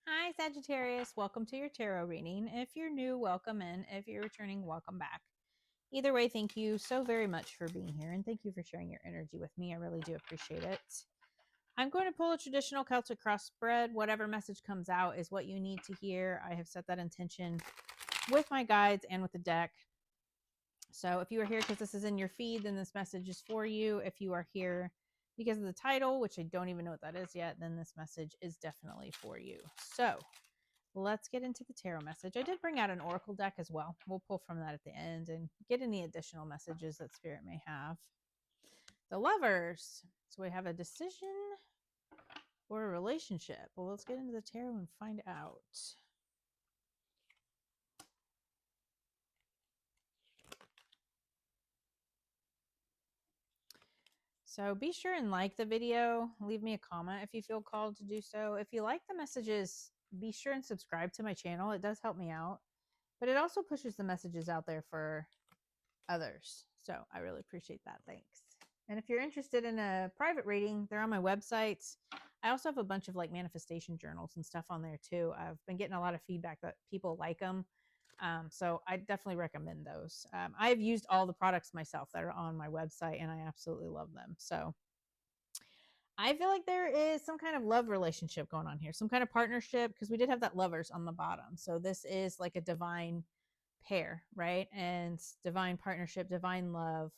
Hi, Sagittarius. Welcome to your tarot reading. If you're new, welcome in. If you're returning, welcome back. Either way, thank you so very much for being here and thank you for sharing your energy with me. I really do appreciate it. I'm going to pull a traditional Celtic cross spread. Whatever message comes out is what you need to hear. I have set that intention with my guides and with the deck. So if you are here because this is in your feed, then this message is for you. If you are here because of the title, which I don't even know what that is yet, then this message is definitely for you. So let's get into the tarot message. I did bring out an oracle deck as well. We'll pull from that at the end and get any additional messages that spirit may have. The lovers. So we have a decision or a relationship. Well, let's get into the tarot and find out. So be sure and like the video. Leave me a comment if you feel called to do so. If you like the messages, be sure and subscribe to my channel. It does help me out, but it also pushes the messages out there for others. So I really appreciate that. Thanks. And if you're interested in a private reading, they're on my website. I also have a bunch of like manifestation journals and stuff on there too. I've been getting a lot of feedback that people like them. So I definitely recommend those. I've used all the products myself that are on my website and I absolutely love them. So I feel like there is some kind of love relationship going on here, some kind of partnership, because we did have that lovers on the bottom. So this is like a divine pair, right? And divine partnership, divine love.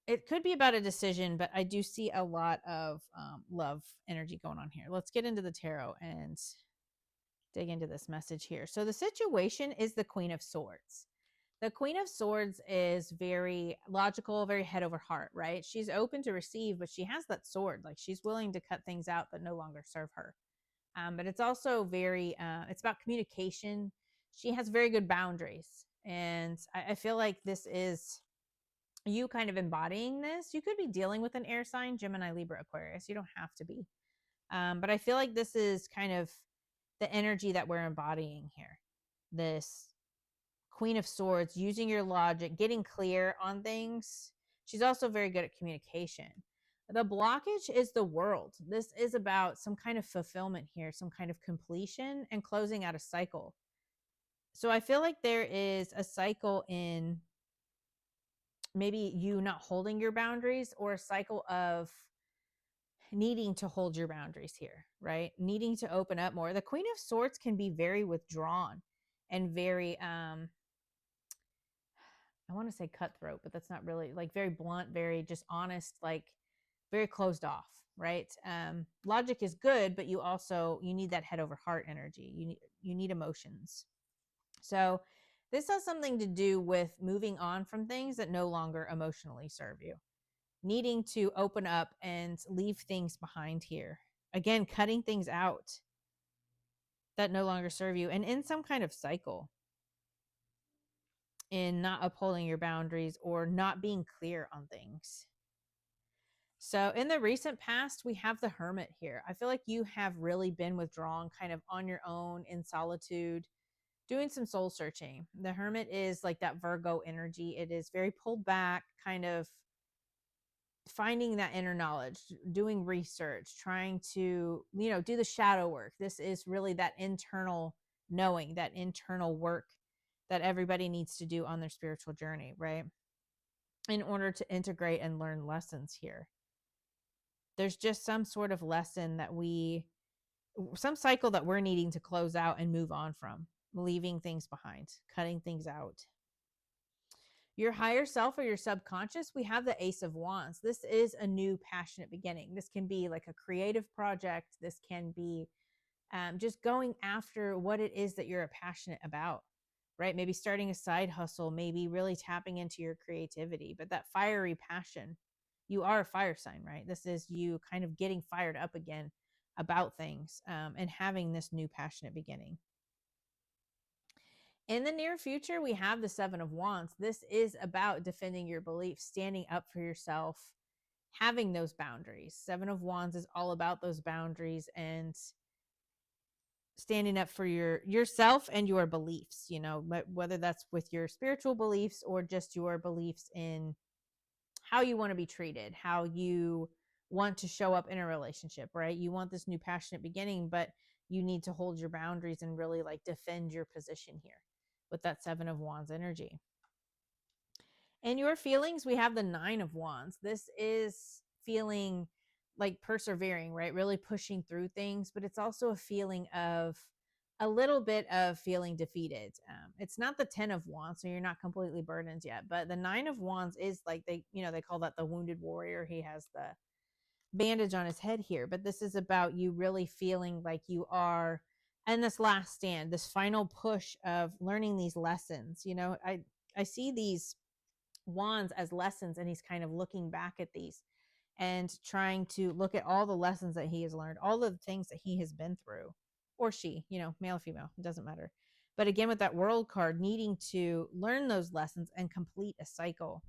It could be about a decision, but I do see a lot of love energy going on here. Let's get into the tarot and dig into this message here. So the situation is the Queen of Swords. The Queen of Swords is very logical, very head over heart, right? She's open to receive, but she has that sword. Like she's willing to cut things out that no longer serve her. But it's also very, it's about communication. She has very good boundaries. And I feel like this is you kind of embodying this. You could be dealing with an air sign, Gemini, Libra, Aquarius. You don't have to be. But I feel like this is kind of the energy that we're embodying here. This Queen of Swords, using your logic, getting clear on things. She's also very good at communication. The blockage is the world. This is about some kind of fulfillment here, some kind of completion and closing out a cycle. So I feel like there is a cycle in maybe you not holding your boundaries or a cycle of needing to hold your boundaries here, right? Needing to open up more. The Queen of Swords can be very withdrawn and very I want to say cutthroat, but that's not really, like very blunt, very just honest, like very closed off, right? Logic is good, but you need that head over heart energy. You need emotions. So this has something to do with moving on from things that no longer emotionally serve you, needing to open up and leave things behind here. Again, cutting things out that no longer serve you and in some kind of cycle, in not upholding your boundaries or not being clear on things. So in the recent past, we have the Hermit here. I feel like you have really been withdrawn, kind of on your own in solitude, doing some soul searching. The Hermit is like that Virgo energy. It is very pulled back, kind of finding that inner knowledge, doing research, trying to, do the shadow work. This is really that internal knowing, that internal work that everybody needs to do on their spiritual journey, right? In order to integrate and learn lessons here. There's just some sort of lesson some cycle that we're needing to close out and move on from, leaving things behind, cutting things out. Your higher self or your subconscious, we have the Ace of Wands. This is a new passionate beginning. This can be like a creative project. This can be just going after what it is that you're passionate about, right? Maybe starting a side hustle, maybe really tapping into your creativity, but that fiery passion. You are a fire sign, right? This is you kind of getting fired up again about things and having this new passionate beginning. In the near future, we have the Seven of Wands. This is about defending your beliefs, standing up for yourself, having those boundaries. Seven of Wands is all about those boundaries and standing up for yourself and your beliefs, whether that's with your spiritual beliefs or just your beliefs in how you want to be treated, how you want to show up in a relationship, right? You want this new passionate beginning, but you need to hold your boundaries and really like defend your position here with that 7 of Wands energy. And your feelings, we have the 9 of Wands. This is feeling like persevering, right? Really pushing through things, but it's also a feeling of a little bit of feeling defeated. It's not the 10 of Wands, so you're not completely burdened yet, but the 9 of Wands is like they call that the wounded warrior. He has the bandage on his head here, but this is about you really feeling like you are in this last stand, this final push of learning these lessons. I see these wands as lessons, and he's kind of looking back at these and trying to look at all the lessons that he has learned, all the things that he has been through, or she, male or female, it doesn't matter. But again, with that world card, needing to learn those lessons and complete a cycle.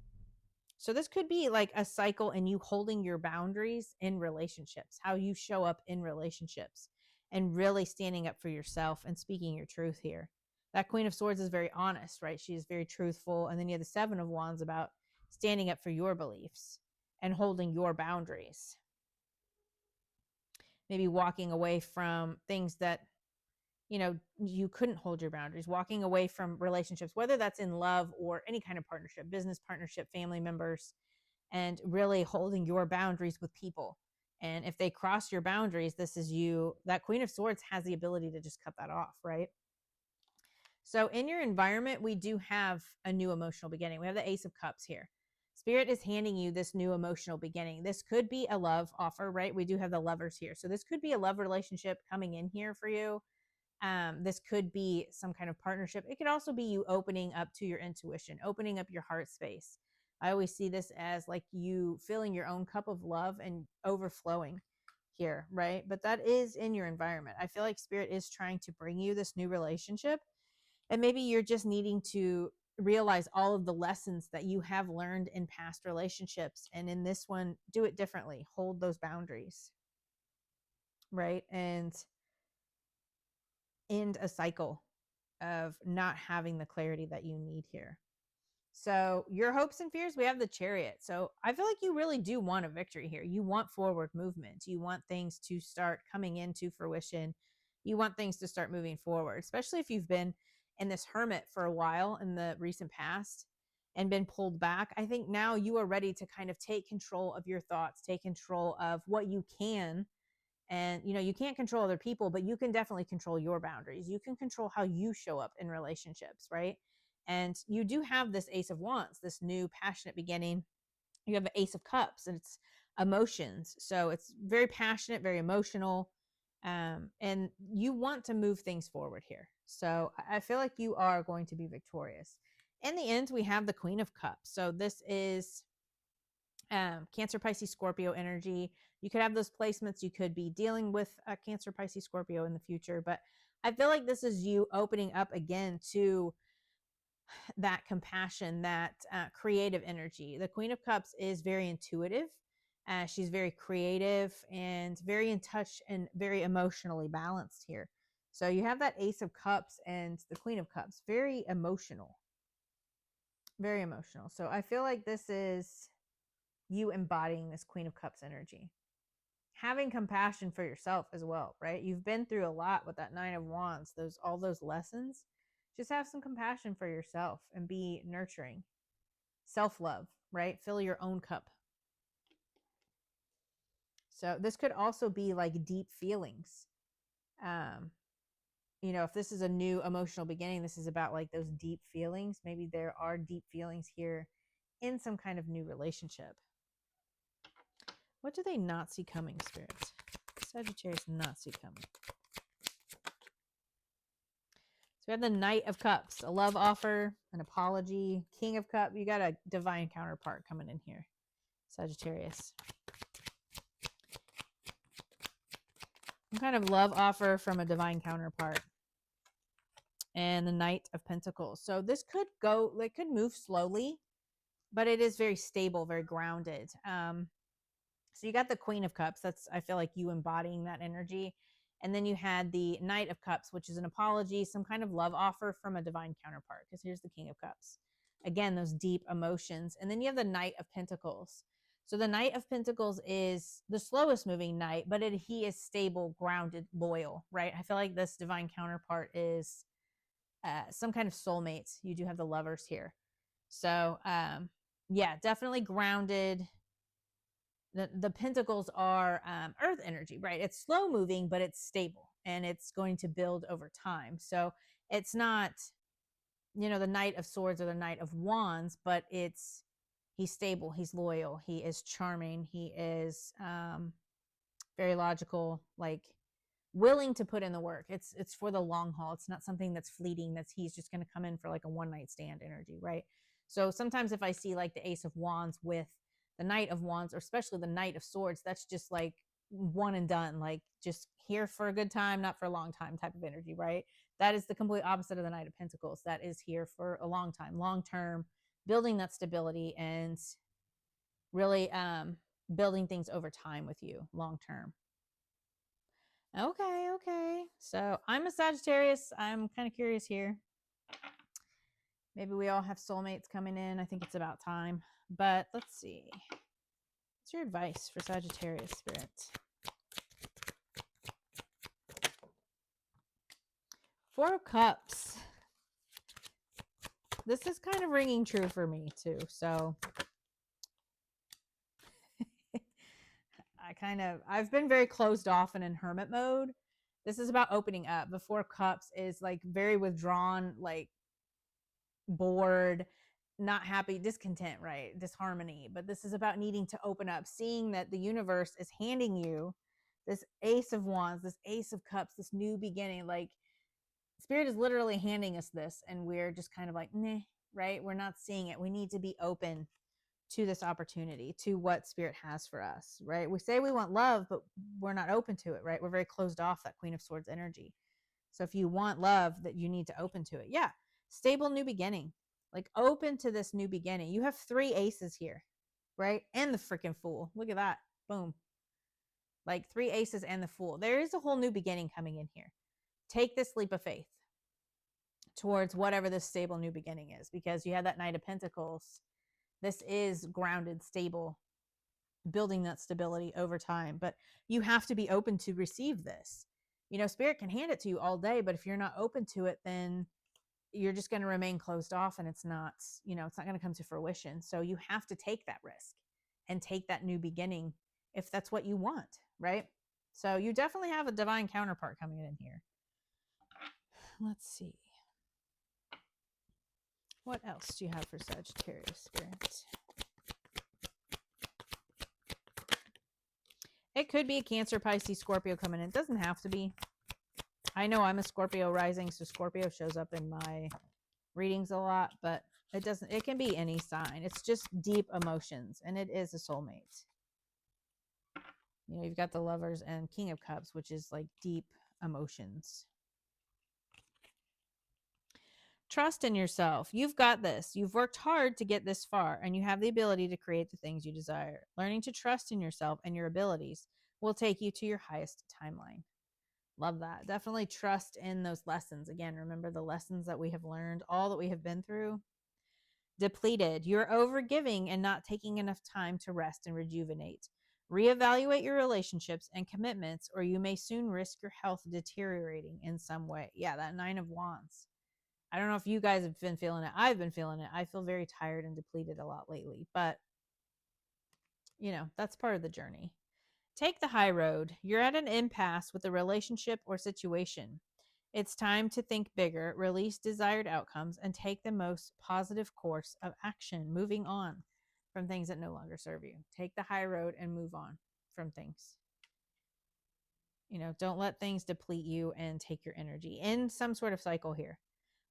So this could be like a cycle and you holding your boundaries in relationships, how you show up in relationships and really standing up for yourself and speaking your truth here. That Queen of Swords is very honest, right? She is very truthful. And then you have the 7 of Wands about standing up for your beliefs and holding your boundaries. Maybe walking away from things that, you couldn't hold your boundaries, walking away from relationships, whether that's in love or any kind of partnership, business partnership, family members, and really holding your boundaries with people. And if they cross your boundaries, this is you. That Queen of Swords has the ability to just cut that off, right? So in your environment, we do have a new emotional beginning. We have the Ace of Cups here. Spirit is handing you this new emotional beginning. This could be a love offer, right? We do have the Lovers here. So this could be a love relationship coming in here for you. This could be some kind of partnership. It could also be you opening up to your intuition, opening up your heart space. I always see this as like you filling your own cup of love and overflowing here, right? But that is in your environment. I feel like Spirit is trying to bring you this new relationship. And maybe you're just needing to realize all of the lessons that you have learned in past relationships. And in this one, do it differently. Hold those boundaries, right? And end a cycle of not having the clarity that you need here. So your hopes and fears, we have the Chariot. So I feel like you really do want a victory here. You want forward movement. You want things to start coming into fruition. You want things to start moving forward, especially if you've been in this hermit for a while in the recent past and been pulled back. I think now you are ready to kind of take control of your thoughts, take control of what you can. And, you can't control other people, but you can definitely control your boundaries. You can control how you show up in relationships, right? And you do have this Ace of Wands, this new passionate beginning. You have an Ace of Cups, and it's emotions. So it's very passionate, very emotional. And you want to move things forward here. So I feel like you are going to be victorious. In the end, we have the Queen of Cups. So this is Cancer, Pisces, Scorpio energy. You could have those placements. You could be dealing with Cancer, Pisces, Scorpio in the future. But I feel like this is you opening up again to that compassion, that creative energy. The Queen of Cups is very intuitive. She's very creative and very in touch and very emotionally balanced here. So you have that Ace of Cups and the Queen of Cups, very emotional, very emotional. So I feel like this is you embodying this Queen of Cups energy. Having compassion for yourself as well, right? You've been through a lot with that 9 of Wands, all those lessons. Just have some compassion for yourself and be nurturing. Self-love, right? Fill your own cup. So this could also be like deep feelings. If this is a new emotional beginning, this is about like those deep feelings. Maybe there are deep feelings here in some kind of new relationship. What do they not see coming, Spirit? Sagittarius not see coming. So we have the Knight of Cups, a love offer, an apology, King of Cups. You got a divine counterpart coming in here, Sagittarius. Some kind of love offer from a divine counterpart. And the Knight of Pentacles. So this could could move slowly, but it is very stable, very grounded. So you got the Queen of Cups. That's, I feel like you embodying that energy. And then you had the Knight of Cups, which is an apology, some kind of love offer from a divine counterpart. Because here's the King of Cups. Again, those deep emotions. And then you have the Knight of Pentacles. So the Knight of Pentacles is the slowest moving knight, but he is stable, grounded, loyal, right? I feel like this divine counterpart is some kind of soulmates. You do have the Lovers here. So yeah, definitely grounded. The pentacles are earth energy, right? It's slow moving, but it's stable and it's going to build over time. So it's not, the Knight of Swords or the Knight of Wands, but he's stable, he's loyal, he is charming, he is very logical, like willing to put in the work. It's for the long haul. It's not something that's fleeting, he's just going to come in for like a one night stand energy, right? So sometimes if I see like the Ace of Wands with the Knight of Wands, or especially the Knight of Swords, that's just like one and done, like just here for a good time, not for a long time type of energy, right? That is the complete opposite of the Knight of Pentacles. That is here for a long time, long term, building that stability and really building things over time with you long term. Okay. So I'm a Sagittarius. I'm kind of curious here. Maybe we all have soulmates coming in. I think it's about time. But let's see. What's your advice for Sagittarius, Spirit? Four of Cups. This is kind of ringing true for me too. So I've been very closed off and in hermit mode. This is about opening up. The Four of Cups is like very withdrawn, like bored, not happy, discontent, right? Disharmony. But this is about needing to open up, seeing that the universe is handing you this Ace of Wands, this Ace of Cups, this new beginning. Like Spirit is literally handing us this, and we're just kind of like, meh, right? We're not seeing it. We need to be open to this opportunity, to what Spirit has for us, right? We say we want love, but we're not open to it, right? We're very closed off, that Queen of Swords energy. So if you want love, that you need to open to it. Yeah. Stable new beginning, like open to this new beginning. You have 3 aces here, right? And the freaking Fool. Look at that. Boom. Like 3 aces and the Fool. There is a whole new beginning coming in here. Take this leap of faith towards whatever this stable new beginning is, because you have that Knight of Pentacles. This is grounded, stable, building that stability over time. But you have to be open to receive this. Spirit can hand it to you all day, but if you're not open to it, then you're just going to remain closed off, and it's not going to come to fruition. So you have to take that risk and take that new beginning if that's what you want, right? So you definitely have a divine counterpart coming in here. Let's see. What else do you have for Sagittarius, Spirit? It could be a Cancer, Pisces, Scorpio coming in. It doesn't have to be. I know I'm a Scorpio rising, so Scorpio shows up in my readings a lot, but it can be any sign. It's just deep emotions, and it is a soulmate. You've got the Lovers and King of Cups, which is like deep emotions. Trust in yourself. You've got this. You've worked hard to get this far, and you have the ability to create the things you desire. Learning to trust in yourself and your abilities will take you to your highest timeline. Love that. Definitely trust in those lessons. Again, remember the lessons that we have learned, all that we have been through. Depleted. You're overgiving and not taking enough time to rest and rejuvenate. Reevaluate your relationships and commitments, or you may soon risk your health deteriorating in some way. Yeah, that 9 of Wands. I don't know if you guys have been feeling it. I've been feeling it. I feel very tired and depleted a lot lately, but that's part of the journey. Take the high road. You're at an impasse with a relationship or situation. It's time to think bigger, release desired outcomes, and take the most positive course of action, moving on from things that no longer serve you. Take the high road and move on from things. Don't let things deplete you and take your energy in some sort of cycle here.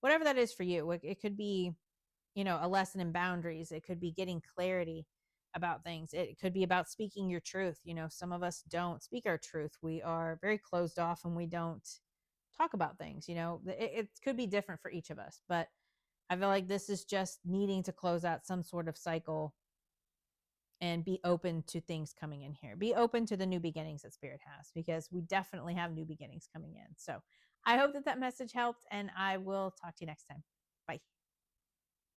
Whatever that is for you. It could be, a lesson in boundaries. It could be getting clarity about things. It could be about speaking your truth. Some of us don't speak our truth. We are very closed off and we don't talk about things. It could be different for each of us, but I feel like this is just needing to close out some sort of cycle and be open to things coming in here. Be open to the new beginnings that Spirit has, because we definitely have new beginnings coming in. So I hope that message helped, and I will talk to you next time.